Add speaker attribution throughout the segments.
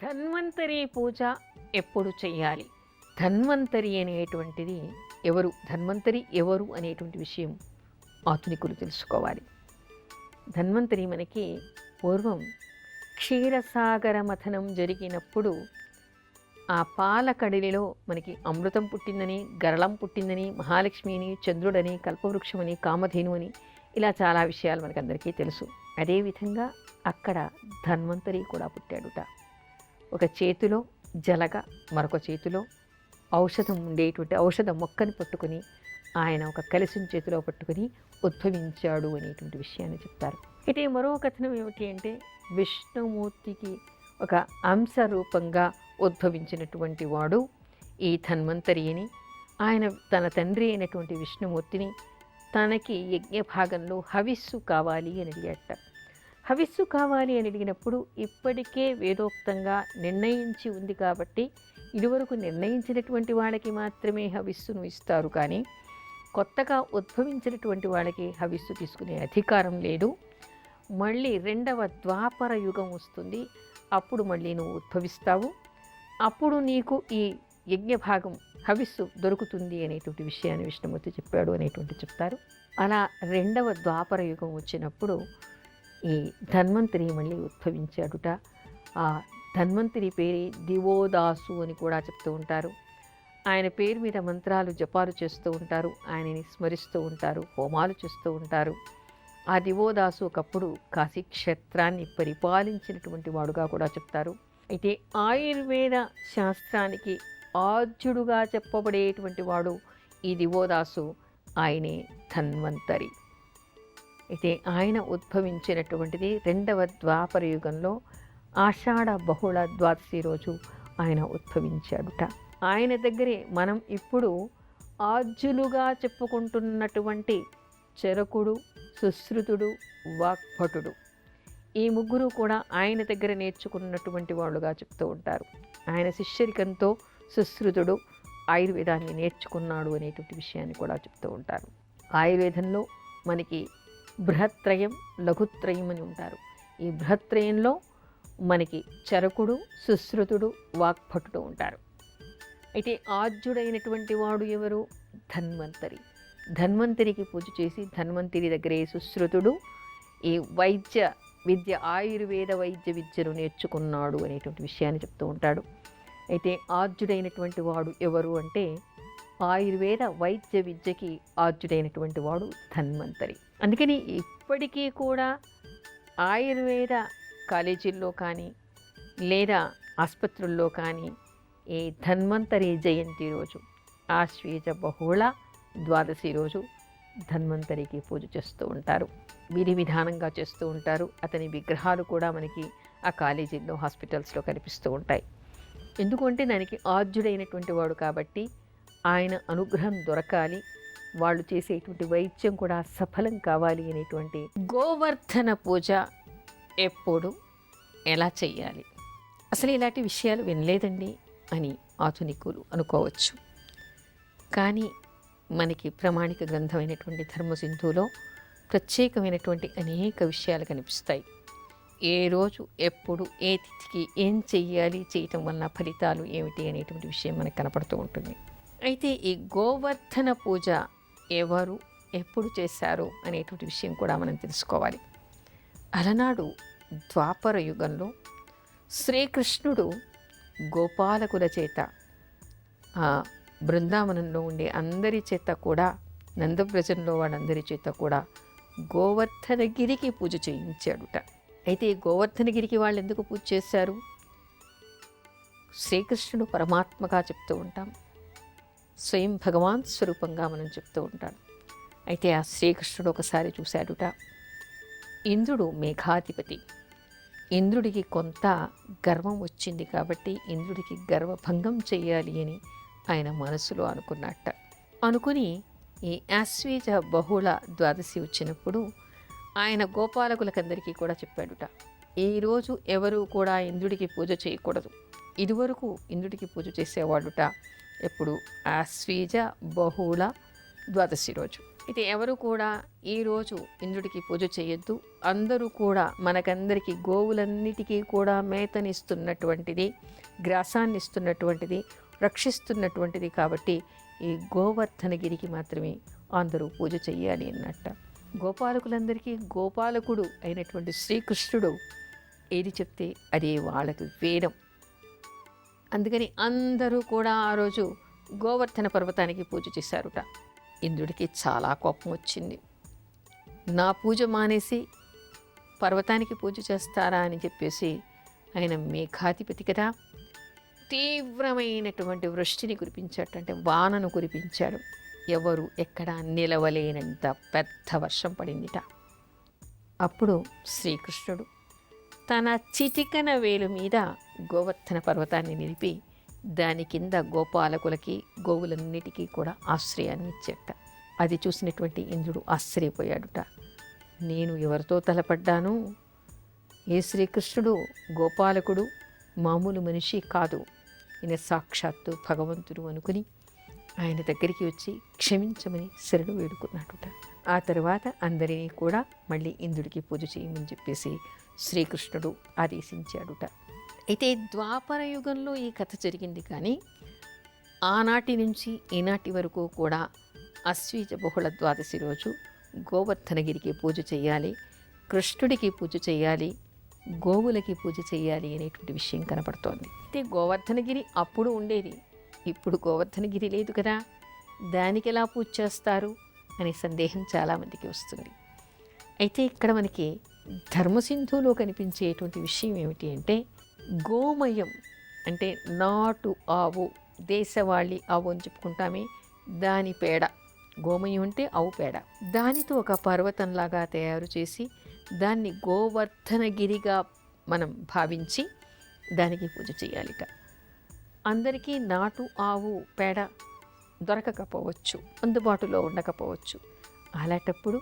Speaker 1: ధన్వంతరి పూజ ఎప్పుడు చెయ్యాలి? ధన్వంతరి అనేటువంటిది ఎవరు? ధన్వంతరి ఎవరు అనేటువంటి విషయం ఆధునికులు తెలుసుకోవాలి. ధన్వంతరి మనకి పూర్వం క్షీరసాగర మథనం జరిగినప్పుడు ఆ పాల కడిలిలో మనకి అమృతం పుట్టిందని, గరళం పుట్టిందని, మహాలక్ష్మిని, చంద్రుడని, కల్పవృక్షమని, కామధేను అని ఇలా చాలా విషయాలు మనకందరికీ తెలుసు. అదేవిధంగా అక్కడ ధన్వంతరి కూడా పుట్టాడుట. ఒక చేతిలో జలగ, మరొక చేతిలో ఔషధం ఉండేటువంటి ఔషధ మొక్కని పట్టుకుని ఆయన ఒక కలశం చేతిలో పట్టుకుని ఉద్భవించాడు అనేటువంటి విషయాన్ని చెప్తారు. అయితే మరో కథనం ఏమిటి అంటే, విష్ణుమూర్తికి ఒక అంశ రూపంగా ఉద్భవించినటువంటి వాడు ఈ ధన్వంతరి అని. ఆయన తన తండ్రి అయినటువంటి విష్ణుమూర్తిని తనకి యజ్ఞ భాగంలో హవిస్సు కావాలి అని అడిగాట. హవిస్సు కావాలి అని అడిగినప్పుడు ఇప్పటికే వేదోక్తంగా నిర్ణయించి ఉంది కాబట్టి ఇదివరకు నిర్ణయించినటువంటి వాళ్ళకి మాత్రమే హవిస్సును ఇస్తారు, కానీ కొత్తగా ఉద్భవించినటువంటి వాళ్ళకి హవిస్సు తీసుకునే అధికారం లేదు. మళ్ళీ రెండవ ద్వాపర యుగం వస్తుంది, అప్పుడు మళ్ళీ నువ్వు ఉద్భవిస్తావు, అప్పుడు నీకు ఈ యజ్ఞభాగం హవిస్సు దొరుకుతుంది అనేటువంటి విషయాన్ని విష్ణుమూర్తి చెప్పాడు అనేటువంటి చెప్తారు. అలా రెండవ ద్వాపర యుగం వచ్చినప్పుడు ఈ ధన్వంతరి మళ్ళీ ఉద్భవించాడుట. ఆ ధన్వంతరి పేరు దివోదాసు అని కూడా చెప్తూ ఉంటారు. ఆయన పేరు మీద మంత్రాలు జపాలు చేస్తూ ఉంటారు, ఆయనని స్మరిస్తూ ఉంటారు, హోమాలు చేస్తూ ఉంటారు. ఆ దివోదాసు ఒకప్పుడు కాశీ క్షేత్రాన్ని పరిపాలించినటువంటి వాడుగా కూడా చెప్తారు. అయితే ఆయుర్వేద శాస్త్రానికి ఆద్యుడుగా చెప్పబడేటువంటి వాడు ఈ దివోదాసు, ఆయనే ధన్వంతరి. అయితే ఆయన ఉద్భవించినటువంటిది రెండవ ద్వాపర యుగంలో ఆషాఢ బహుళ ద్వాదశి రోజు ఆయన ఉద్భవించాడుట. ఆయన దగ్గరే మనం ఇప్పుడు ఆద్యులుగా చెప్పుకుంటున్నటువంటి చరకుడు, సుశ్రుతుడు, వాగ్భటుడు, ఈ ముగ్గురు కూడా ఆయన దగ్గర నేర్చుకున్నటువంటి వాళ్ళుగా చెప్తూ ఉంటారు. ఆయన శిష్యరికంతో సుశ్రుతుడు ఆయుర్వేదాన్ని నేర్చుకున్నాడు అనేటువంటి విషయాన్ని కూడా చెప్తూ ఉంటారు. ఆయుర్వేదంలో మనకి బృహత్రయం, లఘుత్రయం అని ఉంటారు. ఈ బృహత్రయంలో మనకి చరకుడు, సుశ్రుతుడు, వాగ్భటుడు ఉంటారు. అయితే ఆద్యుడైనటువంటి వాడు ఎవరు? ధన్వంతరి. ధన్వంతరికి పూజ చేసి ధన్వంతరి దగ్గరే సుశ్రుతుడు ఈ వైద్య విద్య, ఆయుర్వేద వైద్య విద్యను నేర్చుకున్నాడు అనేటువంటి విషయాన్ని చెప్తూ ఉంటాడు. అయితే ఆద్యుడైనటువంటి వాడు ఎవరు అంటే, ఆయుర్వేద వైద్య విద్యకి ఆద్యుడైనటువంటి వాడు ధన్వంతరి. అందుకని ఇప్పటికీ కూడా ఆయుర్వేద కాలేజీల్లో కానీ లేదా ఆసుపత్రుల్లో కానీ ఈ ధన్వంతరి జయంతి రోజు, ఆశ్వేజ బహుళ ద్వాదశి రోజు ధన్వంతరికి పూజ చేస్తూ ఉంటారు. విధి విధానంగా చేస్తూ ఉంటారు. అతని విగ్రహాలు కూడా మనకి ఆ కాలేజీల్లో, హాస్పిటల్స్లో కనిపిస్తూ ఉంటాయి. ఎందుకంటే దానికి ఆద్యుడైనటువంటి వాడు కాబట్టి ఆయన అనుగ్రహం దొరకాలి, వాళ్ళు చేసేటువంటి వైద్యం కూడా సఫలం కావాలి అనేటువంటి గోవర్ధన పూజ ఎప్పుడు ఎలా చెయ్యాలి? అసలు ఇలాంటి విషయాలు వినలేదండి అని ఆధునికులు అనుకోవచ్చు. కానీ మనకి ప్రామాణిక గ్రంథమైనటువంటి ధర్మసింధులో ప్రత్యేకమైనటువంటి అనేక విషయాలు కనిపిస్తాయి. ఏ రోజు, ఎప్పుడు, ఏ తిథికి ఏం చెయ్యాలి, చేయటం వల్ల ఫలితాలు ఏమిటి అనేటువంటి విషయం మనకు కనపడుతూ ఉంటుంది. అయితే ఈ గోవర్ధన పూజ ఎవరు, ఎప్పుడు చేశారు అనేటువంటి విషయం కూడా మనం తెలుసుకోవాలి. అలనాడు ద్వాపర యుగంలో శ్రీకృష్ణుడు గోపాలకుల చేత, ఆ బృందావనంలో ఉండే అందరి చేత కూడా, నందవ్రజంలో వాళ్ళందరి చేత కూడా గోవర్ధనగిరికి పూజ చేయించాడుట. అయితే గోవర్ధనగిరికి వాళ్ళు ఎందుకు పూజ చేశారు? శ్రీకృష్ణుడు పరమాత్మగా చెప్తూ ఉంటాం, స్వయం భగవాన్ స్వరూపంగా మనం చెప్తూ ఉంటాం. అయితే ఆ శ్రీకృష్ణుడు ఒకసారి చూశాడుట, ఇంద్రుడు మేఘాధిపతి, ఇంద్రుడికి కొంత గర్వం వచ్చింది కాబట్టి ఇంద్రుడికి గర్వభంగం చెయ్యాలి అని ఆయన మనసులో అనుకున్నట్ట. అనుకుని ఈ ఆశ్వేజ బహుళ ద్వాదశి వచ్చినప్పుడు ఆయన గోపాలకులకందరికీ కూడా చెప్పాడుట, ఈరోజు ఎవరు కూడా ఇంద్రుడికి పూజ చేయకూడదు. ఇదివరకు ఇంద్రుడికి పూజ చేసేవాళ్ళుట ఎప్పుడు? ఆశ్వేజ బహుళ ద్వాదశి రోజు. అయితే ఎవరు కూడా ఈరోజు ఇంద్రుడికి పూజ చేయొద్దు. అందరూ కూడా మనకందరికీ గోవులన్నిటికీ కూడా మేతనిస్తున్నటువంటిది, గ్రాసాన్ని ఇస్తున్నటువంటిది, రక్షిస్తున్నటువంటిది కాబట్టి ఈ గోవర్ధనగిరికి మాత్రమే అందరూ పూజ చెయ్యాలి అన్నట్ట. గోపాలకులందరికీ గోపాలకుడు అయినటువంటి శ్రీకృష్ణుడు ఏది చెప్తే అదే వాళ్ళకి వేదం. అందుకని అందరూ కూడా ఆ రోజు గోవర్ధన పర్వతానికి పూజ చేశారుట. ఇంద్రుడికి చాలా కోపం వచ్చింది. నా పూజ మానేసి పర్వతానికి పూజ చేస్తారా అని చెప్పేసి ఆయన మేఘాధిపతి కదా, తీవ్రమైనటువంటి వృష్టిని కురిపించాడు. అంటే వానను కురిపించాడు. ఎవరు ఎక్కడ నిలవలేనంత పెద్ద వర్షం పడిందిట. అప్పుడు శ్రీకృష్ణుడు తన చిటికన వేలు మీద గోవర్ధన పర్వతాన్ని నిలిపి దాని కింద గోపాలకులకి గోవులన్నిటికీ కూడా ఆశ్రయాన్ని ఇచ్చేట. అది చూసినటువంటి ఇంద్రుడు ఆశ్చర్యపోయాడుట. నేను ఎవరితో తలపడ్డాను? ఏ శ్రీకృష్ణుడు గోపాలకుడు, మామూలు మనిషి కాదు, ఈయన సాక్షాత్తు భగవంతుడు అనుకుని ఆయన దగ్గరికి వచ్చి క్షమించమని శరణు వేడుకున్నాడుట. ఆ తర్వాత అందరినీ కూడా మళ్ళీ ఇంద్రుడికి పూజ చేయమని చెప్పేసి శ్రీకృష్ణుడు ఆదేశించాడుట. అయితే ద్వాపర యుగంలో ఈ కథ జరిగింది. కానీ ఆనాటి నుంచి ఈనాటి వరకు కూడా అశ్వీజ బహుళ ద్వాదశి రోజు గోవర్ధనగిరికి పూజ చేయాలి, కృష్ణుడికి పూజ చేయాలి, గోవులకి పూజ చేయాలి అనేటువంటి విషయం కనపడుతోంది. అయితే గోవర్ధనగిరి అప్పుడు ఉండేది, ఇప్పుడు గోవర్ధనగిరి లేదు కదా, దానికి ఎలా పూజ చేస్తారు అనే సందేహం చాలామందికి వస్తుంది. అయితే ఇక్కడ మనకి ధర్మసింధులో కనిపించేటువంటి విషయం ఏమిటి అంటే, గోమయం అంటే నాటు ఆవు, దేశవాళీ ఆవు అని చెప్పుకుంటామే, దాని పేడ, గోమయం అంటే ఆవు పేడ, దానితో ఒక పర్వతంలాగా తయారు చేసి దాన్ని గోవర్ధనగిరిగా మనం భావించి దానికి పూజ చేయాలిట. అందరికీ నాటు ఆవు పేడ దొరకకపోవచ్చు, అందుబాటులో ఉండకపోవచ్చు. అలాంటప్పుడు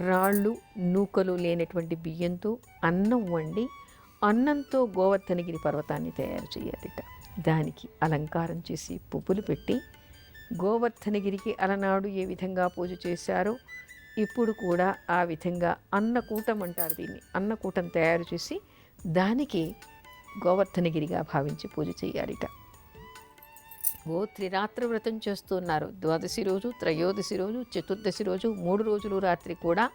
Speaker 1: రాళ్ళు నూకలు లేనటువంటి బియ్యంతో అన్నం వండి అన్నంతో గోవర్ధనగిరి పర్వతాన్ని తయారు చేయాలిట. దానికి అలంకారం చేసి పువ్వులు పెట్టి గోవర్ధనగిరికి అలనాడు ఏ విధంగా పూజ చేశారో ఇప్పుడు కూడా ఆ విధంగా అన్నకూటం అంటారు దీన్ని, అన్నకూటం తయారు చేసి దానికి గోవర్ధనగిరిగా భావించి పూజ చేయాలిట. త్రిరాత్ర వ్రతం చేస్తున్నారు. ద్వాదశి రోజు, త్రయోదశి రోజు, చతుర్దశి రోజు, 3 రోజులు రాత్రి కూడా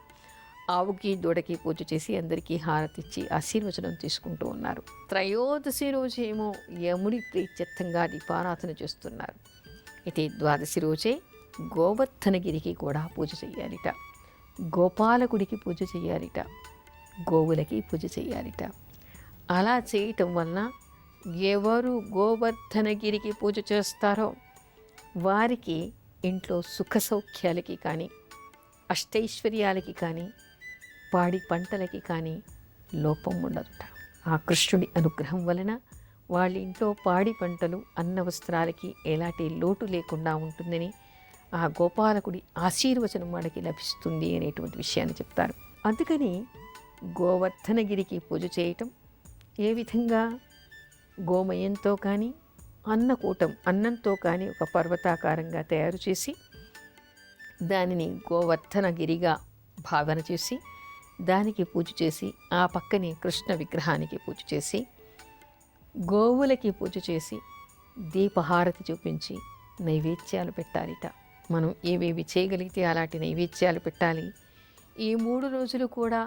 Speaker 1: ఆవుకి దూడకి పూజ చేసి అందరికీ హారతిచ్చి ఆశీర్వచనం తీసుకుంటూ ఉన్నారు. త్రయోదశి రోజు ఏమో యముడి ప్రీత్యర్థంగా దీపారాధన చేస్తున్నారు. అయితే ద్వాదశి రోజే గోవర్ధనగిరికి కూడా పూజ చేయాలిట, గోపాలకుడికి పూజ చేయాలిట, గోవులకి పూజ చేయాలిట. అలా చేయటం వలన ఎవరు గోవర్ధనగిరికి పూజ చేస్తారో వారికి ఇంట్లో సుఖ సౌఖ్యాలకి కానీ, అష్టైశ్వర్యాలకి కానీ, పాడి పంటలకి కానీ లోపం ఉండదుట. ఆ కృష్ణుడి అనుగ్రహం వలన వాళ్ళ ఇంట్లో పాడి పంటలు, అన్న వస్త్రాలకి ఎలాంటి లోటు లేకుండా ఉంటుందని, ఆ గోపాలకుడి ఆశీర్వచనం వాళ్ళకి లభిస్తుంది అనేటువంటి విషయాన్ని చెప్తారు. అందుకని గోవర్ధనగిరికి పూజ చేయటం ఏ విధంగా, గోమయంతో కానీ అన్నకూటం, అన్నంతో కానీ ఒక పర్వతాకారంగా తయారు చేసి దానిని గోవర్ధనగిరిగా భావన చేసి దానికి పూజ చేసి ఆ పక్కనే కృష్ణ విగ్రహానికి పూజ చేసి గోవులకి పూజ చేసి దీపహారతి చూపించి నైవేద్యాలు పెట్టాలిట. మనం ఏవేవి చేయగలిగితే అలాంటి నైవేద్యాలు పెట్టాలి. ఈ 3 రోజులు కూడా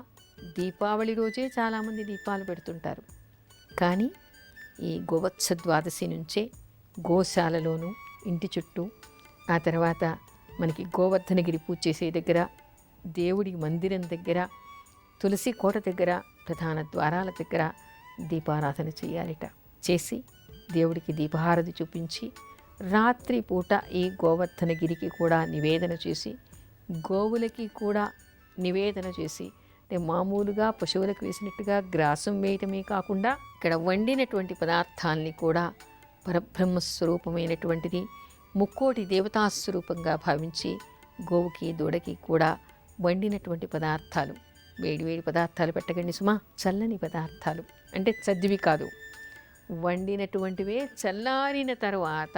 Speaker 1: దీపావళి రోజే చాలామంది దీపాలు పెడుతుంటారు. కానీ ఈ గోవత్స ద్వాదశి నుంచే గోశాలలోనూ, ఇంటి చుట్టూ, ఆ తర్వాత మనకి గోవర్ధనగిరి పూజ చేసే దగ్గర, దేవుడి మందిరం దగ్గర, తులసి కోట దగ్గర, ప్రధాన ద్వారాల దగ్గర దీపారాధన చేయాలిట. చేసి దేవుడికి దీపహారతి చూపించి రాత్రి పూట ఈ గోవర్ధనగిరికి కూడా నివేదన చేసి గోవులకి కూడా నివేదన చేసి, అంటే మామూలుగా పశువులకు వేసినట్టుగా గ్రాసం వేయటమే కాకుండా ఇక్కడ వండినటువంటి పదార్థాలని కూడా పరబ్రహ్మస్వరూపమైనటువంటిది, ముక్కోటి దేవతాస్వరూపంగా భావించి గోవుకి దూడకి కూడా వండినటువంటి పదార్థాలు, వేడివేడి పదార్థాలు పెట్టకండి సుమా, చల్లని పదార్థాలు, అంటే చద్దివి కాదు, వండినటువంటివే చల్లారిన తర్వాత